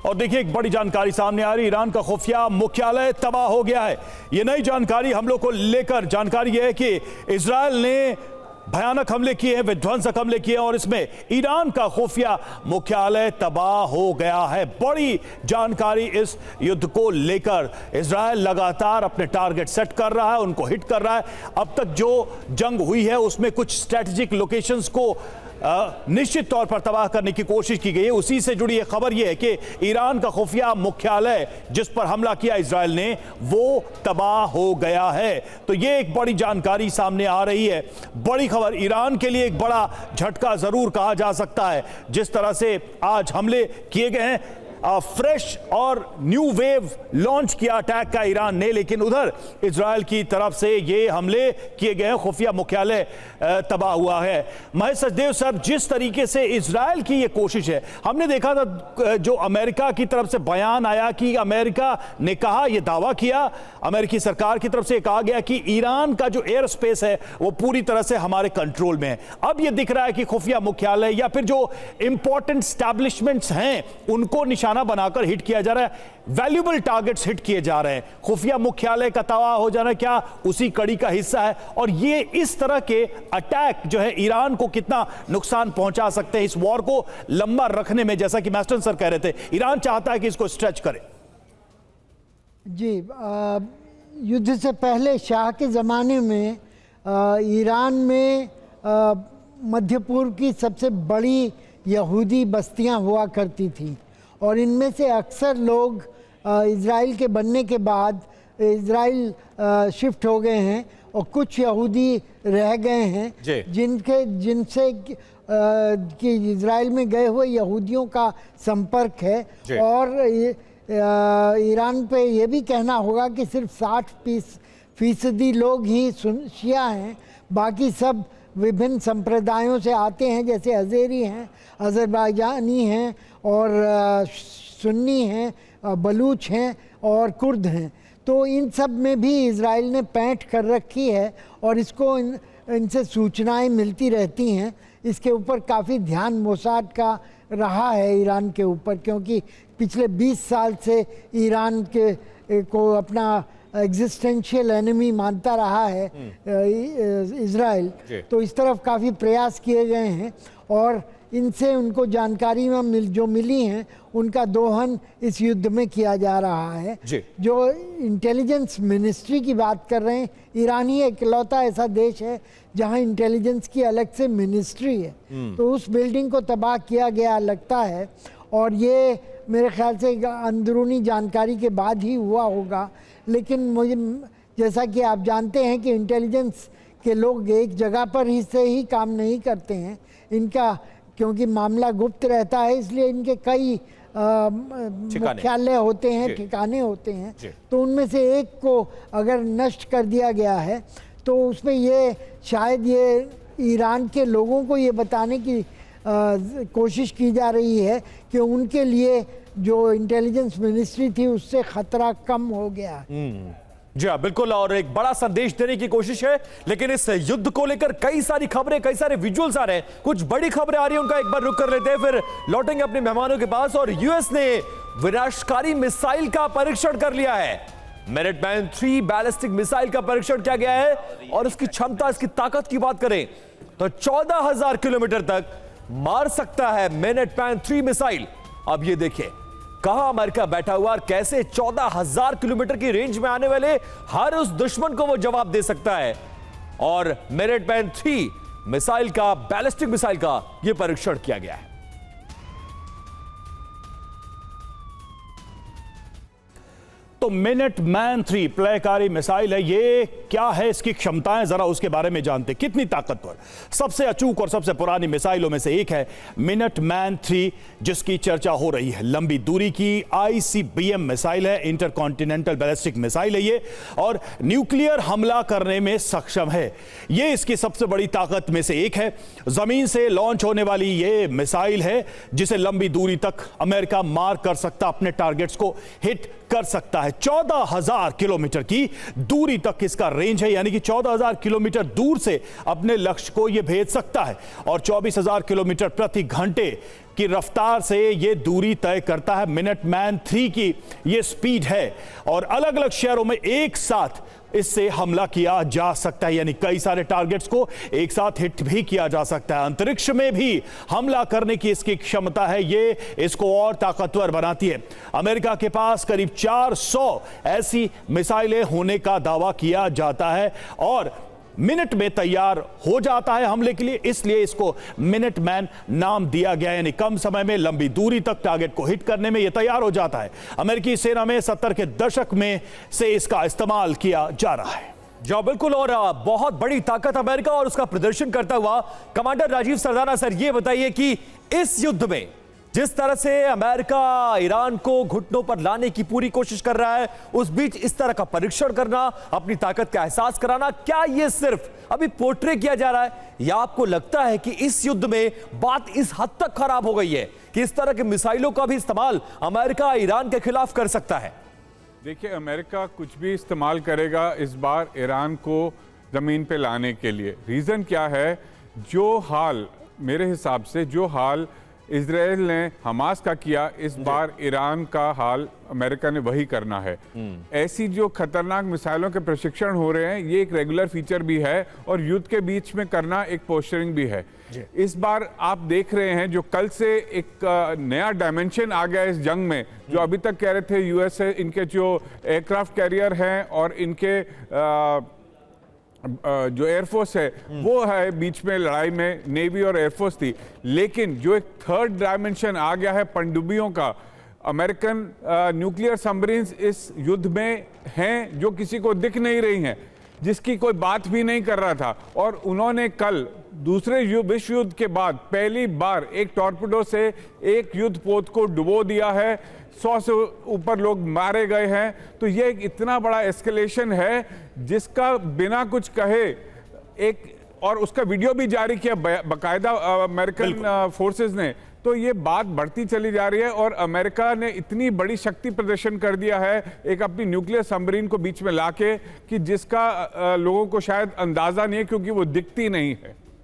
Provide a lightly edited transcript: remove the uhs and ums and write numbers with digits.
और देखिए एक बड़ी जानकारी सामने आ रही, ईरान का खुफिया मुख्यालय तबाह हो गया है। ये नई जानकारी हम लोग को लेकर जानकारी यह है कि इजराइल ने भयानक हमले किए हैं, विध्वंसक हमले किए हैं और इसमें ईरान का खुफिया मुख्यालय तबाह हो गया है। बड़ी जानकारी इस युद्ध को लेकर। इजराइल लगातार अपने टारगेट सेट कर रहा है, उनको हिट कर रहा है। अब तक जो जंग हुई है उसमें कुछ स्ट्रेटेजिक लोकेशंस को निश्चित तौर पर तबाह करने की कोशिश की गई है। उसी से जुड़ी एक खबर यह है कि ईरान का खुफिया मुख्यालय जिस पर हमला किया इजराइल ने, वो तबाह हो गया है। तो यह एक बड़ी जानकारी सामने आ रही है, बड़ी खबर। ईरान के लिए एक बड़ा झटका जरूर कहा जा सकता है। जिस तरह से आज हमले किए गए हैं, फ्रेश और न्यू वेव लॉन्च किया अटैक का ईरान ने, लेकिन उधर इजराइल की तरफ से ये हमले किए गए हैं, खुफिया मुख्यालय तबाह हुआ है। महेश सचदेव साहब, जिस तरीके से इजराइल की ये कोशिश है, हमने देखा था जो अमेरिका की तरफ से बयान आया कि अमेरिका ने कहा, यह दावा किया अमेरिकी सरकार की तरफ से, कहा गया कि ईरान का जो एयर स्पेस है वो पूरी तरह से हमारे कंट्रोल में है। अब यह दिख रहा है कि खुफिया मुख्यालय या फिर जो इंपॉर्टेंट स्टैब्लिशमेंट्स हैं उनको निशाना बनाकर हिट किया जा रहा है, वैल्यूएबल टारगेट्स हिट किए जा रहे हैं। खुफिया मुख्यालय का तबाह हो जाना क्या उसी कड़ी का हिस्सा है? और ये इस तरह के अटैक जो है ईरान को कितना नुकसान पहुंचा सकते हैं इस वॉर को लंबा रखने में? जैसा कि मैस्टन सर कह रहे थे, ईरान चाहता है कि इसको स्ट्रेच करे। जी, युद्ध से पहले शाह के ज़माने में ईरान में मध्य पूर्व की सबसे बड़ी यहूदी बस्तियां हुआ करती थी और इनमें से अक्सर लोग इज़राइल के बनने के बाद इज़राइल शिफ्ट हो गए हैं और कुछ यहूदी रह गए हैं जिनसे कि इज़राइल में गए हुए यहूदियों का संपर्क है। और ईरान पे ये भी कहना होगा कि सिर्फ 60% लोग ही शिया हैं, बाकी सब विभिन्न संप्रदायों से आते हैं, जैसे अज़ेरी हैं, अज़रबैजानी हैं और सुन्नी हैं, बलूच हैं और कुर्द हैं। तो इन सब में भी इज़राइल ने पैंठ कर रखी है और इसको इनसे सूचनाएं मिलती रहती हैं। इसके ऊपर काफ़ी ध्यान मोसाद का रहा है ईरान के ऊपर, क्योंकि पिछले 20 साल से ईरान को अपना एग्जिस्टेंशियल एनिमी मानता रहा है इज़राइल। तो इस तरफ काफ़ी प्रयास किए गए हैं और इनसे उनको जानकारी में जो मिली हैं उनका दोहन इस युद्ध में किया जा रहा है। जो इंटेलिजेंस मिनिस्ट्री की बात कर रहे हैं, ईरान ही इकलौता ऐसा देश है जहां इंटेलिजेंस की अलग से मिनिस्ट्री है। तो उस बिल्डिंग को तबाह किया गया लगता है और ये मेरे ख्याल से अंदरूनी जानकारी के बाद ही हुआ होगा। लेकिन मुझे, जैसा कि आप जानते हैं कि इंटेलिजेंस के लोग एक जगह पर ही से ही काम नहीं करते हैं, इनका क्योंकि मामला गुप्त रहता है इसलिए इनके कई मुख्यालय होते हैं, ठिकाने होते हैं। तो उनमें से एक को अगर नष्ट कर दिया गया है तो उसमें ये शायद ये ईरान के लोगों को ये बताने की कोशिश की जा रही है कि उनके लिए जो इंटेलिजेंस मिनिस्ट्री थी उससे खतरा कम हो गया। जी हाँ, बिल्कुल। और एक बड़ा संदेश देने की कोशिश है, लेकिन इस युद्ध को लेकर कई सारी खबरें, कई सारे विजुअल्स आ रहे हैं, कुछ बड़ी खबरें आ रही हैं, उनका एक बार रुक कर लेते हैं, फिर लौटेंगे अपने मेहमानों के पास। और यूएस ने विनाशकारी मिसाइल का परीक्षण कर लिया है। मिनटमैन 3 बैलिस्टिक मिसाइल का परीक्षण किया गया है और इसकी क्षमता, इसकी ताकत की बात करें तो 14,000 किलोमीटर तक मार सकता है मिनटमैन 3 मिसाइल। अब ये देखिए कहां अमेरिका बैठा हुआ और कैसे 14,000 किलोमीटर की रेंज में आने वाले हर उस दुश्मन को वो जवाब दे सकता है। और मिनटमैन 3 मिसाइल का, बैलिस्टिक मिसाइल का यह परीक्षण किया गया है। तो मिनटमैन 3 प्रलयकारी मिसाइल है, ये क्या है, इसकी क्षमताएं जरा उसके बारे में जानते। कितनी ताकतवर, सबसे अचूक और सबसे पुरानी मिसाइलों में से एक है मिनटमैन 3 जिसकी चर्चा हो रही है। लंबी दूरी की ICBM मिसाइल है, इंटरकॉन्टिनेंटल बैलिस्टिक मिसाइल है ये, और न्यूक्लियर हमला करने में सक्षम है। ये इसकी सबसे बड़ी ताकत में से एक है। जमीन से लॉन्च होने वाली ये मिसाइल है जिसे लंबी दूरी तक अमेरिका मार कर सकता, अपने टारगेट्स को हिट कर सकता है। 14,000 किलोमीटर की दूरी तक इसका रेंज है, यानी कि 14,000 किलोमीटर दूर से अपने लक्ष्य को यह भेज सकता है और 24,000 किलोमीटर प्रति घंटे की रफ्तार से यह दूरी तय करता है। मिनटमैन 3 की यह स्पीड है और अलग अलग शहरों में एक साथ इससे हमला किया जा सकता है, यानी कई सारे टारगेट्स को एक साथ हिट भी किया जा सकता है। अंतरिक्ष में भी हमला करने की इसकी क्षमता है, ये इसको और ताकतवर बनाती है। अमेरिका के पास करीब 400 ऐसी मिसाइलें होने का दावा किया जाता है और मिनट में तैयार हो जाता है हमले के लिए, इसलिए इसको मिनटमैन नाम दिया गया, यानी कम समय में लंबी दूरी तक टारगेट को हिट करने में यह तैयार हो जाता है। अमेरिकी सेना में 70 के दशक में से इसका इस्तेमाल किया जा रहा है। जो बिल्कुल, और बहुत बड़ी ताकत अमेरिका और उसका प्रदर्शन करता हुआ कमांडर राजीव सरदाना सर, ये बताइए कि इस युद्ध में जिस तरह से अमेरिका ईरान को घुटनों पर लाने की पूरी कोशिश कर रहा है, उस बीच इस तरह का परीक्षण करना, अपनी ताकत का एहसास कराना, क्या यह सिर्फ अभी पोर्ट्रे किया जा रहा है या आपको लगता है कि इस युद्ध में बात इस हद तक खराब हो गई है कि इस तरह के मिसाइलों का भी इस्तेमाल अमेरिका ईरान के खिलाफ कर सकता है? देखिए, अमेरिका कुछ भी इस्तेमाल करेगा इस बार ईरान को जमीन पे लाने के लिए। रीजन क्या है? जो हाल, मेरे हिसाब से जो हाल इजराइल ने हमास का किया, इस बार ईरान का हाल अमेरिका ने वही करना है। ऐसी जो खतरनाक मिसाइलों के प्रशिक्षण हो रहे हैं, ये एक रेगुलर फीचर भी है और युद्ध के बीच में करना एक पोस्चरिंग भी है। इस बार आप देख रहे हैं जो कल से एक नया डायमेंशन आ गया इस जंग में। जो अभी तक कह रहे थे यूएसए, इनके जो एयरक्राफ्ट कैरियर हैं और इनके जो एयरफोर्स है वो है बीच में लड़ाई में, नेवी और एयरफोर्स थी, लेकिन जो एक थर्ड डायमेंशन आ गया है पनडुब्बियों का। अमेरिकन न्यूक्लियर सबमरीन्स इस युद्ध में हैं जो किसी को दिख नहीं रही हैं, जिसकी कोई बात भी नहीं कर रहा था, और उन्होंने कल दूसरे विश्व युद्ध के बाद पहली बार एक टॉर्पिडो से एक युद्ध पोत को डुबो दिया है। 100 से ऊपर लोग मारे गए हैं। तो ये एक इतना बड़ा एस्केलेशन है जिसका बिना कुछ कहे एक, और उसका वीडियो भी जारी किया बाकायदा अमेरिकन फोर्सेस ने। तो ये बात बढ़ती चली जा रही है और अमेरिका ने इतनी बड़ी शक्ति प्रदर्शन कर दिया है एक अपनी न्यूक्लियर सबमरीन को बीच में लाके, कि जिसका लोगों को शायद अंदाजा नहीं है, क्योंकि वो दिखती नहीं है।